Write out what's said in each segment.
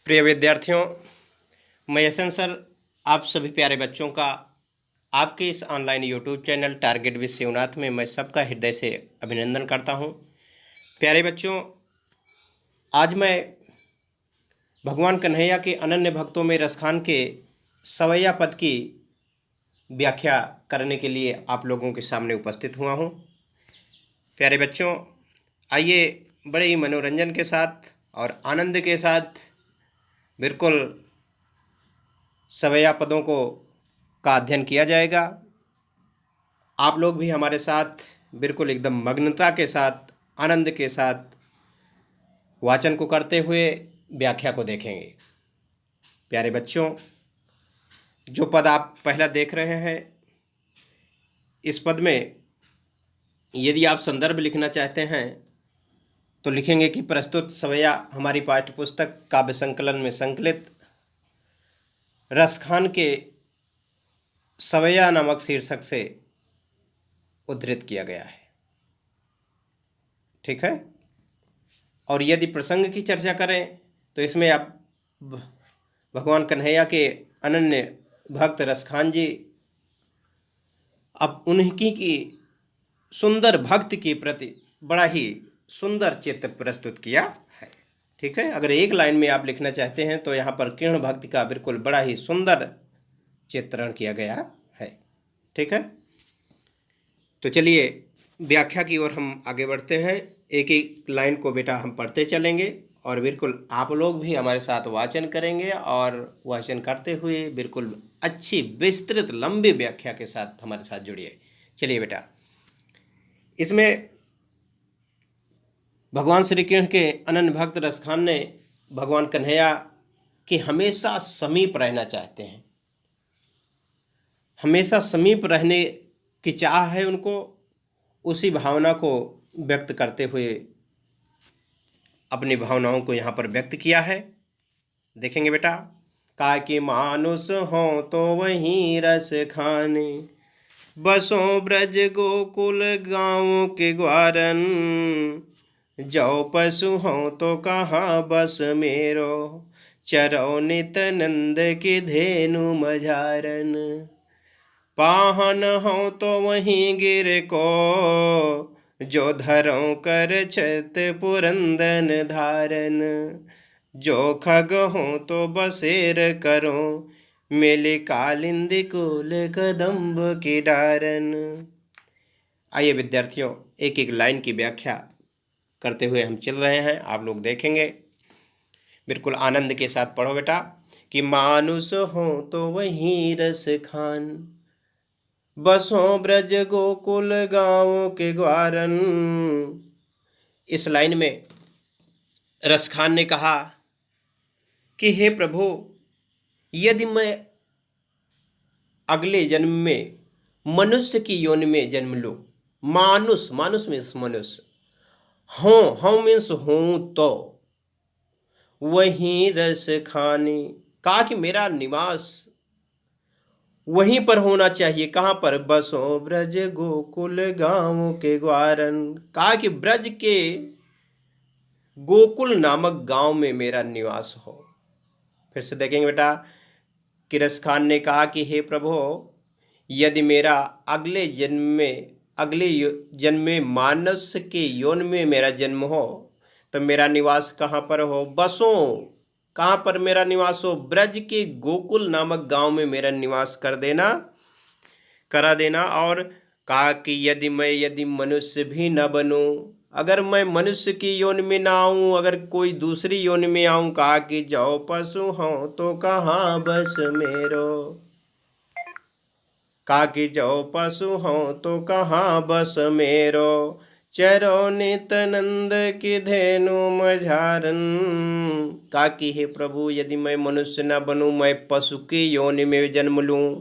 प्रिय विद्यार्थियों, मैं यशन सर आप सभी प्यारे बच्चों का आपके इस online YouTube channel target with Shivnath में मैं सबका हृदय से अभिनंदन करता हूं। प्यारे बच्चों, आज मैं भगवान कन्हैया के अनन्य भक्तों में रसखान के सवैया पद की व्याख्या करने के लिए आप लोगों के सामने उपस्थित हुआ हूं। प्यारे बच्चों, आइए बड़े ही मनोरंजन के साथ और आनंद के साथ बिल्कुल सवैया पदों का अध्ययन किया जाएगा। आप लोग भी हमारे साथ बिल्कुल एकदम मग्नता के साथ, आनंद के साथ वाचन को करते हुए व्याख्या को देखेंगे। प्यारे बच्चों, जो पद आप पहला देख रहे हैं, इस पद में यदि आप संदर्भ लिखना चाहते हैं तो लिखेंगे कि प्रस्तुत सवैया हमारी पाठ्यपुस्तक काव्य संकलन में संकलित रसखान के सवैया नामक शीर्षक से उद्धृत किया गया है। ठीक है। और यदि प्रसंग की चर्चा करें तो इसमें आप भगवान कन्हैया के अनन्य भक्त रसखान जी अब उन्हीं की सुंदर भक्ति के प्रति बड़ा ही सुंदर चित्र प्रस्तुत किया है। ठीक है। अगर एक लाइन में आप लिखना चाहते हैं तो यहाँ पर कृष्ण भक्ति का बिल्कुल बड़ा ही सुंदर चित्रण किया गया है। ठीक है। तो चलिए व्याख्या की ओर हम आगे बढ़ते हैं। एक एक लाइन को बेटा हम पढ़ते चलेंगे और बिल्कुल आप लोग भी हमारे साथ वाचन करेंगे और वाचन करते हुए बिल्कुल अच्छी विस्तृत लंबी व्याख्या के साथ हमारे साथ जुड़िए। चलिए बेटा, इसमें भगवान श्री कृष्ण के अनन्य भक्त रसखान ने भगवान कन्हैया के हमेशा समीप रहना चाहते हैं, हमेशा समीप रहने की चाह है उनको। उसी भावना को व्यक्त करते हुए अपनी भावनाओं को यहाँ पर व्यक्त किया है। देखेंगे बेटा, काकि मानुष हो तो वहीं रस खाने, बसों ब्रज गोकुल गाँव के ग्वारन, जो पशु हो तो कहाँ बस मेरो, चरो नित नंद की धेनु मझारन, पाहन हो तो वहीं गिर को, जो धरों कर छत पुरंदन धारन, जो खग हो तो बसेर करो, मेले कालिंद कुल कदम्ब की डारन। आइए विद्यार्थियों, एक एक लाइन की व्याख्या करते हुए हम चल रहे हैं, आप लोग देखेंगे। बिल्कुल आनंद के साथ पढ़ो बेटा कि मानुष हो तो वहीं रस खान, बसों ब्रज गोकुल गाँव के ग्वारन। इस लाइन में रसखान ने कहा कि हे प्रभु, यदि मैं अगले जन्म में मनुष्य की योनि में जन्म लूं, मानुष मीन्स मनुष्य, हूँ मीन्स हूँ, तो वहीं रस खाने, कहा कि मेरा निवास वहीं पर होना चाहिए। कहाँ पर? बसों ब्रज गोकुल गाँव के ग्वारन, कहा कि ब्रज के गोकुल नामक गांव में मेरा निवास हो। फिर से देखेंगे बेटा कि रसखान ने कहा कि हे प्रभु, यदि मेरा अगले जन्म में मानस के योन में मेरा जन्म हो तो मेरा निवास कहाँ पर हो? बसों, कहाँ पर मेरा निवास हो? ब्रज के गोकुल नामक गांव में मेरा निवास करा देना। और कहा कि यदि मनुष्य भी न बनूं, अगर मैं मनुष्य की योनि में ना आऊं, अगर कोई दूसरी योनि में आऊं, कहा कि जाओ पशु हो तो कहाँ बस मेरो, कहा कि जाओ पशु हो तो कहाँ बस मेरो, चरो नित नंद की धेनु मझारन। कहा कि हे प्रभु, यदि मैं मनुष्य न बनूं, मैं पशु की योनि में जन्म लूं,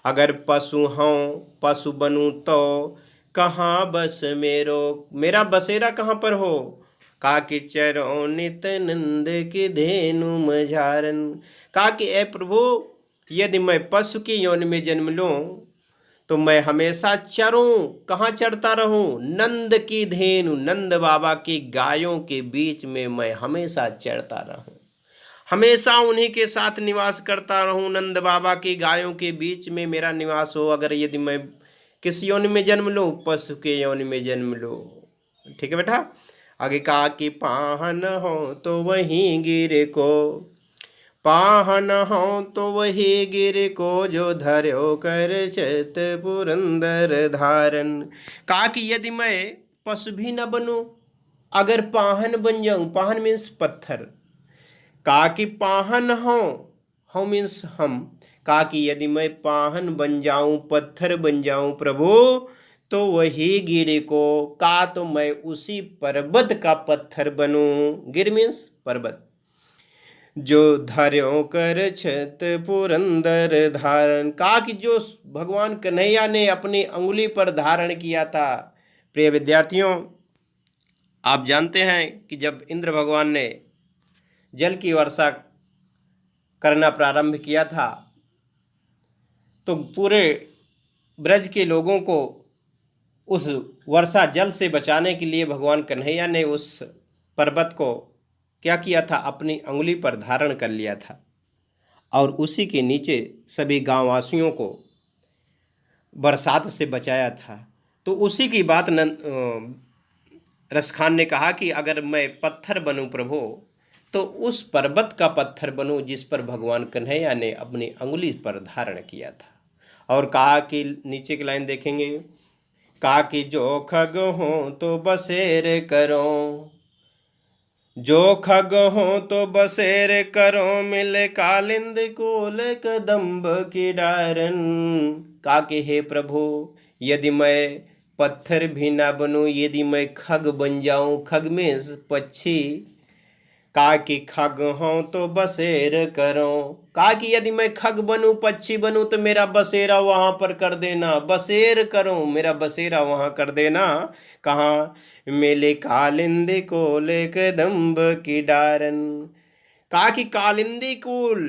अगर पशु बनूं तो कहाँ बस मेरो, मेरा बसेरा कहाँ पर हो? कहा कि चरो नित नंद की धेनु मझारन। कहा कि ए प्रभु, यदि मैं पशु की योनि में जन्म लूं तो मैं हमेशा चरूं, कहाँ चरता रहूं? नंद की धेनु, नंद बाबा की गायों के बीच में मैं हमेशा चरता रहूं, हमेशा उन्हीं के साथ निवास करता रहूं, नंद बाबा की गायों के बीच में मेरा निवास हो। अगर यदि मैं किस योनि में जन्म लूं, पशु के योनि में जन्म लूं। ठीक है बेटा। आगे कहा कि पाहन हो तो वहीं गिर को, पाहन हो तो वही गिर को, जो धर्यो कर चत पुरंदर धारन। कहा कि यदि मैं पशु भी न बनूं, अगर पाहन बन जाऊं, पाहन मीन्स पत्थर, कहा कि पाहन हो मीन्स हम, कहा कि यदि मैं पाहन बन जाऊं, पत्थर बन जाऊं प्रभु, तो वही गिर को, का तो मैं उसी पर्वत का पत्थर बनूं। गिर मीन्स पर्वत, जो धर्यो कर छत पुरंदर धारण। कहा कि जो भगवान कन्हैया ने अपनी अंगुली पर धारण किया था। प्रिय विद्यार्थियों, आप जानते हैं कि जब इंद्र भगवान ने जल की वर्षा करना प्रारंभ किया था, तो पूरे ब्रज के लोगों को उस वर्षा जल से बचाने के लिए भगवान कन्हैया ने उस पर्वत को क्या किया था, अपनी अंगुली पर धारण कर लिया था, और उसी के नीचे सभी गांववासियों को बरसात से बचाया था। तो उसी की बात रसखान ने कहा कि अगर मैं पत्थर बनूं प्रभु, तो उस पर्वत का पत्थर बनूं जिस पर भगवान कन्हैया ने अपनी अंगुली पर धारण किया था। और कहा कि नीचे की लाइन देखेंगे, कहा कि जो खग हो तो बसेर करो, जो खग हो तो बसेर करो, मिल कालिंद कोल कदम्ब की डारन। कहा कि हे प्रभु, यदि मैं पत्थर भी ना बनूं, यदि मैं खग बन जाऊं, खग में पक्षी, कहा कि खग हो तो बसेर करो, कहा कि यदि मैं खग बनूं, पक्षी बनूं, तो मेरा बसेरा वहां पर कर देना, बसेर करो, मेरा बसेरा वहां कर देना। कहाँ, मेले कालिंदी कोल कदम्ब की डारन। कहा कि कालिंदी कुल,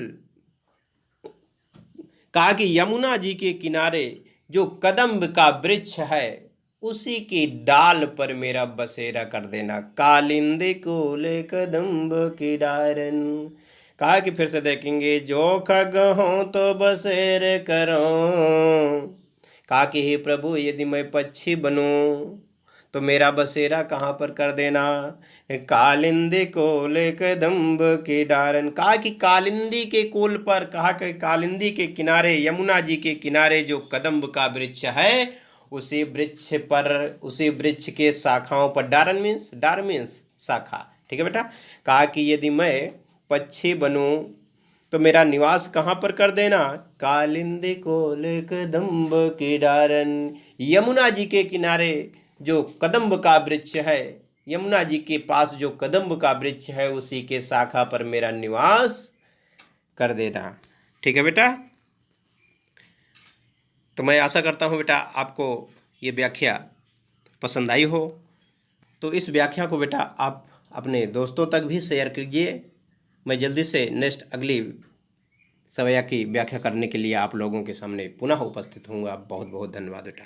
कहा कि यमुना जी के किनारे जो कदम्ब का वृक्ष है, उसी की डाल पर मेरा बसेरा कर देना। कालिंदी कुल कदम्ब की डारन। कहा कि फिर से देखेंगे, जो खग हो तो बसेर करो। कहा कि हे प्रभु, यदि मैं पक्षी बनूं, तो मेरा बसेरा कहाँ पर कर देना। कालिंदी कोल कदम्ब की डारन। कहा कि कालिंदी के कोल पर, कहा कि कालिंदी के किनारे, यमुना जी के किनारे जो कदम्ब का वृक्ष है, उसी वृक्ष पर, उसी वृक्ष के शाखाओं पर, डारन मीन्स, डार मीन्स शाखा। ठीक है बेटा। कहा कि यदि मैं पक्षी बनूं, तो मेरा निवास कहाँ पर कर देना। कालिंदी कोल कदम्ब की डारन। यमुना जी के किनारे जो कदम्ब का वृक्ष है, यमुना जी के पास जो कदम्ब का वृक्ष है, उसी के शाखा पर मेरा निवास कर देना। ठीक है बेटा। तो मैं आशा करता हूँ बेटा आपको ये व्याख्या पसंद आई हो। तो इस व्याख्या को बेटा आप अपने दोस्तों तक भी शेयर कीजिए। मैं जल्दी से नेक्स्ट अगली सवैया की व्याख्या करने के लिए आप लोगों के सामने पुनः उपस्थित हूँगा। बहुत बहुत धन्यवाद बेटा।